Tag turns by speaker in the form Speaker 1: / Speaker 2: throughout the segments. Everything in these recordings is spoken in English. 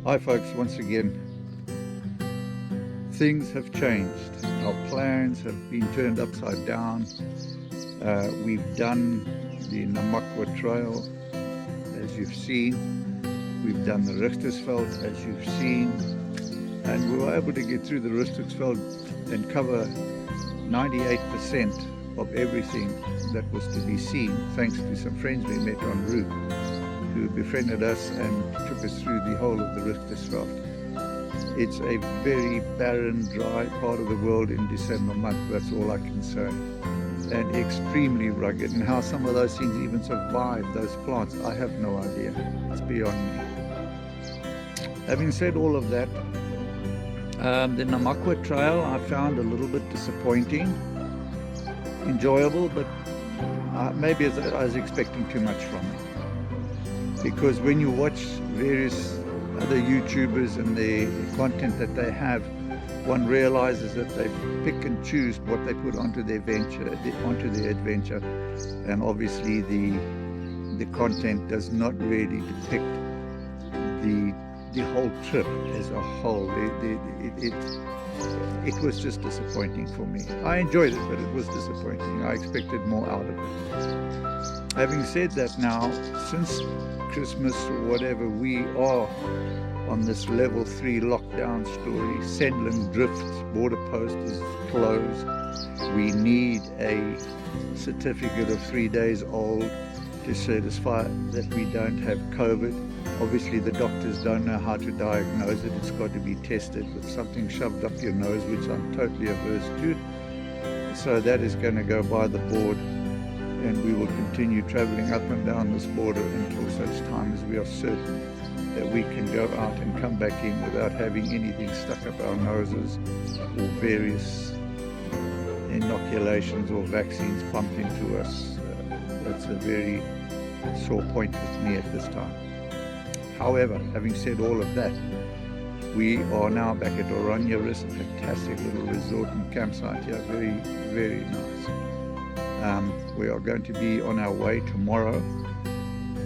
Speaker 1: Hi folks, once again. Things have changed. Our plans have been turned upside down. We've done the Namakwa Trail, as you've seen. We've done the Richtersveld, as you've seen. And we were able to get through the Richtersveld and cover 98% of everything that was to be seen, thanks to some friends we met en route who befriended us and took us through the whole of the Richtersveld. It's a very barren, dry part of the world in December month, that's all I can say. And extremely rugged, and how some of those things even survive those plants, I have no idea. It's beyond me. Having said all of that, the Namakwa Trail I found a little bit disappointing. Enjoyable, but maybe I was expecting too much from it. Because when you watch various other YouTubers and the content that they have, one realizes that they pick and choose what they put onto their adventure, and obviously the content does not really depict the whole trip as a whole. It was just disappointing for me. I enjoyed it, but it was disappointing. I expected more out of it. Having said that, now since Christmas or whatever, we are on this level 3 lockdown story. Sendling Drift border post is closed. We need a certificate of 3 days old to certify that we don't have COVID. Obviously the doctors don't know how to diagnose it. It's got to be tested with something shoved up your nose, which I'm totally averse to. So that is going to go by the board, and we will continue traveling up and down this border until such time as we are certain that we can go out and come back in without having anything stuck up our noses or various inoculations or vaccines pumped into us. That's a very sore point with me at this time. However, having said all of that, we are now back at Oranjeris, a fantastic little resort and campsite here, very, very nice. We are going to be on our way tomorrow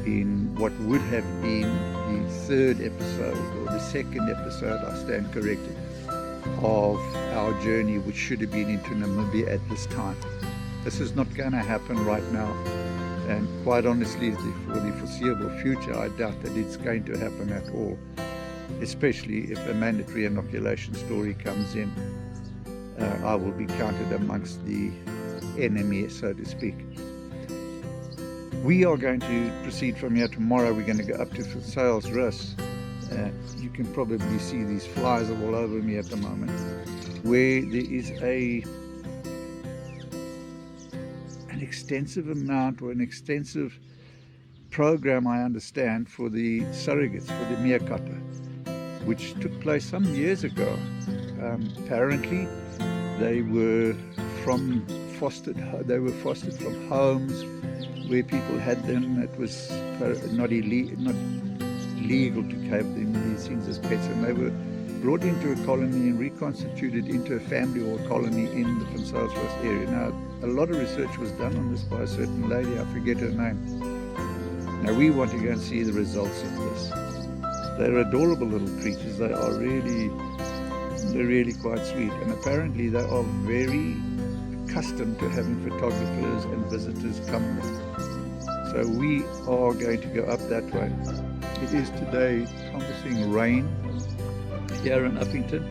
Speaker 1: in what would have been the third episode, or the second episode, I stand corrected, of our journey, which should have been into Namibia at this time. This is not going to happen right now, and quite honestly, for the foreseeable future, I doubt that it's going to happen at all, especially if a mandatory inoculation story comes in. I will be counted amongst the enemy, so to speak. We are going to proceed from here tomorrow. We're going to go up to Vanzylsrus. You can probably see these flies all over me at the moment, where there is an extensive amount, or an extensive program, I understand, for the surrogates, for the meerkatte, which took place some years ago. Apparently they were fostered from homes where people had them. It was not legal to have these things as pets, and they were brought into a colony and reconstituted into a family or a colony in the Vanzylsrus area. Now, a lot of research was done on this by a certain lady, I forget her name. Now we want to go and see the results of this. They're adorable little creatures. They're really quite sweet, and apparently they are very accustomed to having photographers and visitors come there. So we are going to go up that way. It is today promising rain here in Uppington,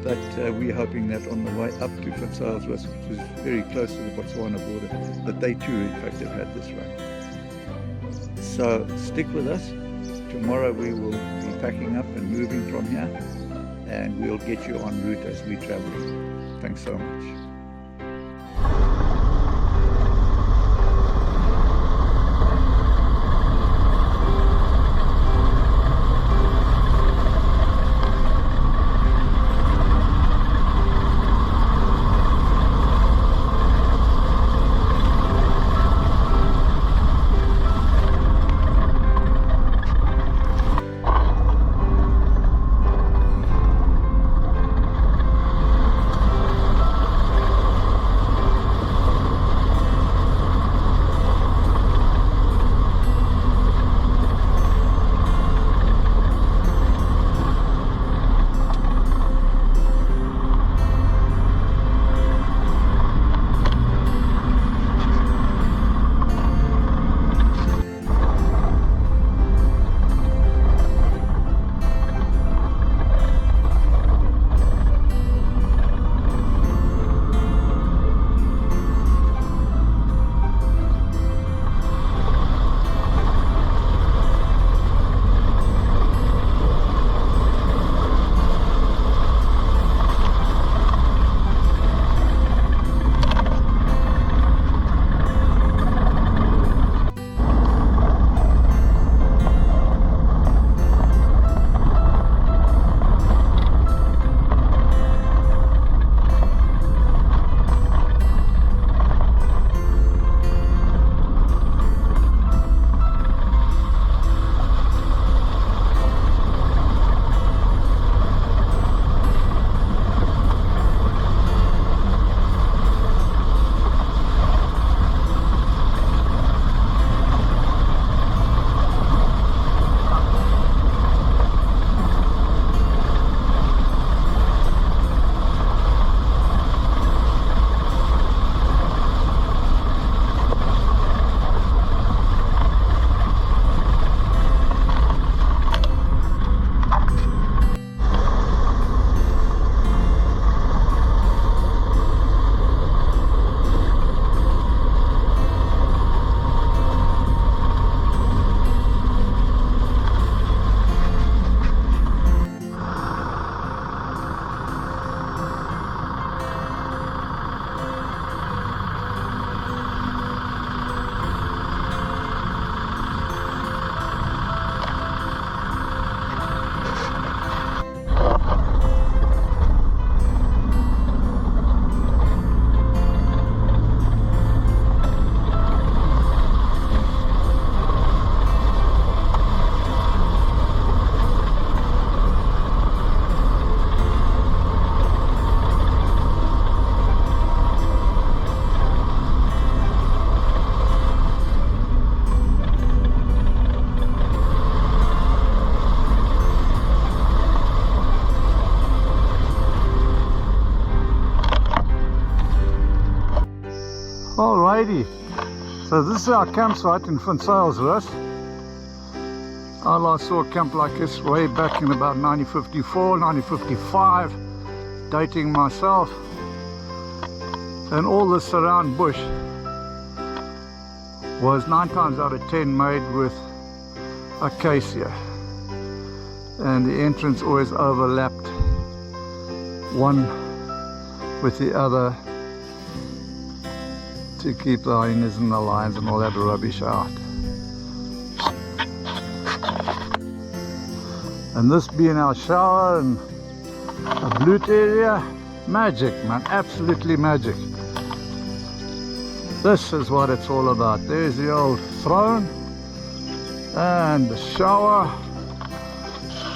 Speaker 1: but we're hoping that on the way up to Vanzylsrus, which is very close to the Botswana border, that they too in fact have had this rain. So stick with us. Tomorrow we will be packing up and moving from here, and we'll get you en route as we travel. Thanks so much. lady. So this is our campsite in Vanzylsrus. I last saw a camp like this way back in about 1954, 1955, dating myself. And all the surround bush was 9 times out of 10 made with acacia. And the entrance always overlapped one with the other to keep the hyenas and the lions and all that rubbish out. And this being our shower and a blute area, magic, man, absolutely magic. This is what it's all about. There's the old throne and the shower.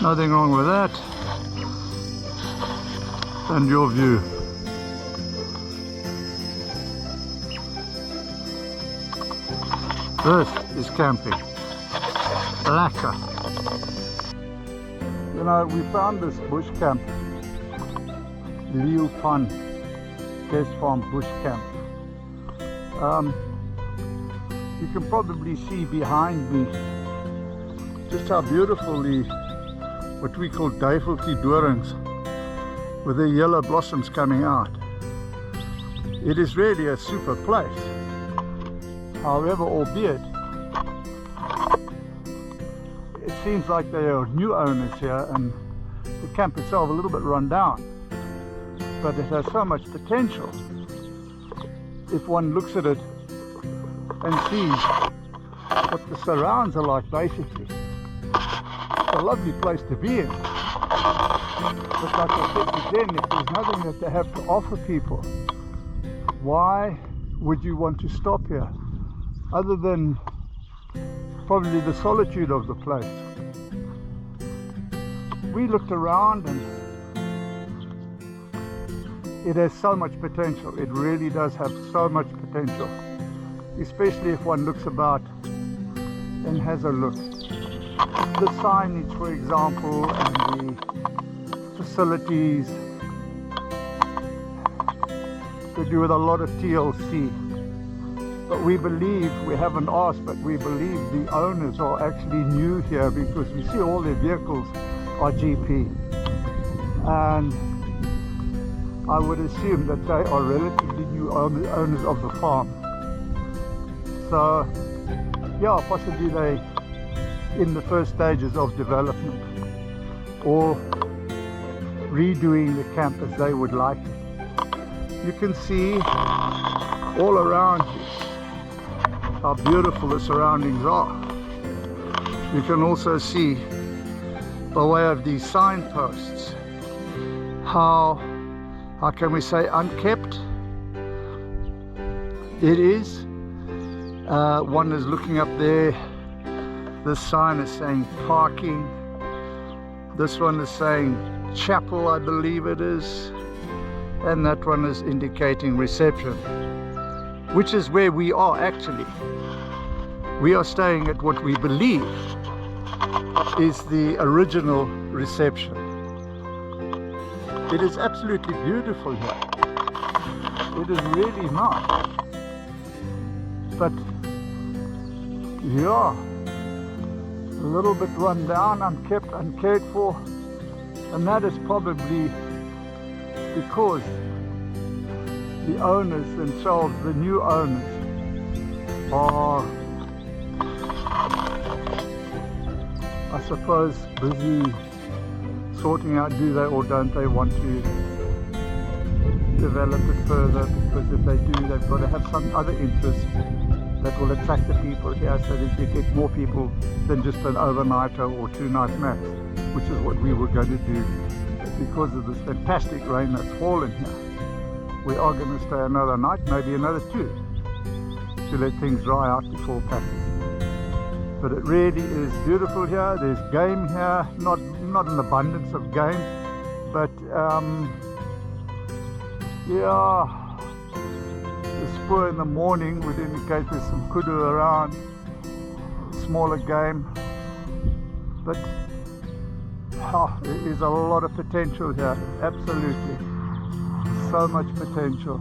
Speaker 1: Nothing wrong with that. And your view. This is camping. Lekker. You know, we found this bush camp, Leeuwpan Guest Farm Bush Camp. You can probably see behind me just how beautiful the, what we call duiveltjie dorings, with the yellow blossoms coming out. It is really a super place. However, albeit, it seems like there are new owners here and the camp itself a little bit run down. But it has so much potential if one looks at it and sees what the surrounds are like, basically. It's a lovely place to be in. But like I said again, if there's nothing that they have to offer people, why would you want to stop here? Other than probably the solitude of the place. We looked around and it has so much potential. It really does have so much potential, especially if one looks about and has a look. The signage, for example, and the facilities, to do with a lot of TLC. But we believe, we haven't asked, but we believe the owners are actually new here, because we see all their vehicles are GP. And I would assume that they are relatively new owners of the farm. So, yeah, possibly they in the first stages of development or redoing the camp as they would like it. You can see all around you how beautiful the surroundings are. You can also see, by way of these signposts, how can we say unkept it is. One is looking up there, this sign is saying parking, this one is saying chapel, I believe it is, and that one is indicating reception, which is where we are actually. We are staying at what we believe is the original reception. It is absolutely beautiful here. It is really nice. But yeah, a little bit run down, unkept, uncared for, and that is probably because the owners themselves, the new owners, are, I suppose, busy sorting out, do they or don't they want to develop it further, because if they do, they've got to have some other interest that will attract the people here, so that you get more people than just an overnighter or 2 nights max, which is what we were going to do. But because of this fantastic rain that's fallen here, we are going to stay another night, maybe another 2, to let things dry out before packing. But it really is beautiful here. There's game here, not an abundance of game, but yeah, the spoor in the morning would indicate there's some kudu around, smaller game, but there is a lot of potential here, absolutely, so much potential.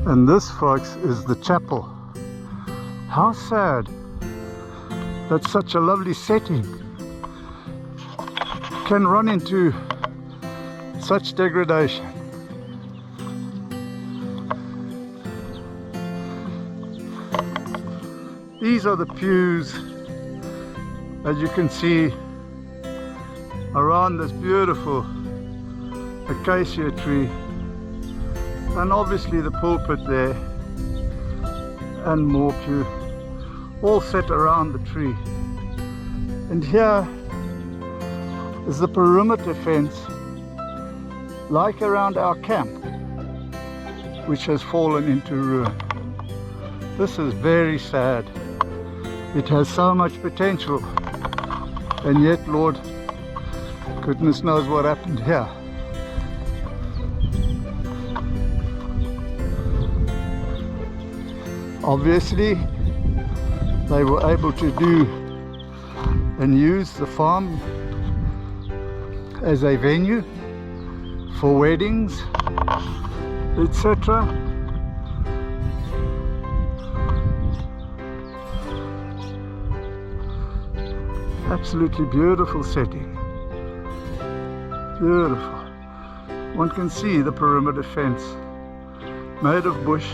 Speaker 1: And this, folks, is the chapel. How sad that such a lovely setting can run into such degradation. These are the pews, as you can see, around this beautiful acacia tree. And obviously the pulpit there, and more pew, all set around the tree. And here is the perimeter fence, like around our camp, which has fallen into ruin. This is very sad. It has so much potential, and yet, Lord, goodness knows what happened here. Obviously, they were able to do and use the farm as a venue for weddings, etc. Absolutely beautiful setting. Beautiful. One can see the perimeter fence made of bush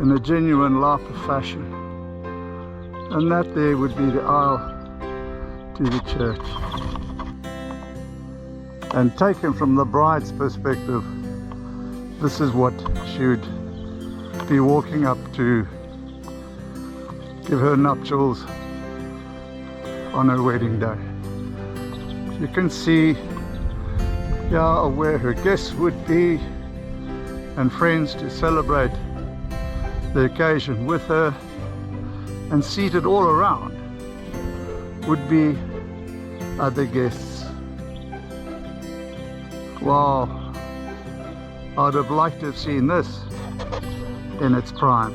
Speaker 1: in a genuine Lapa fashion, and that there would be the aisle to the church. And taken from the bride's perspective, this is what she would be walking up to give her nuptials on her wedding day. You can see where her guests would be and friends to celebrate the occasion with her, and seated all around would be other guests. Wow, I'd have liked to have seen this in its prime.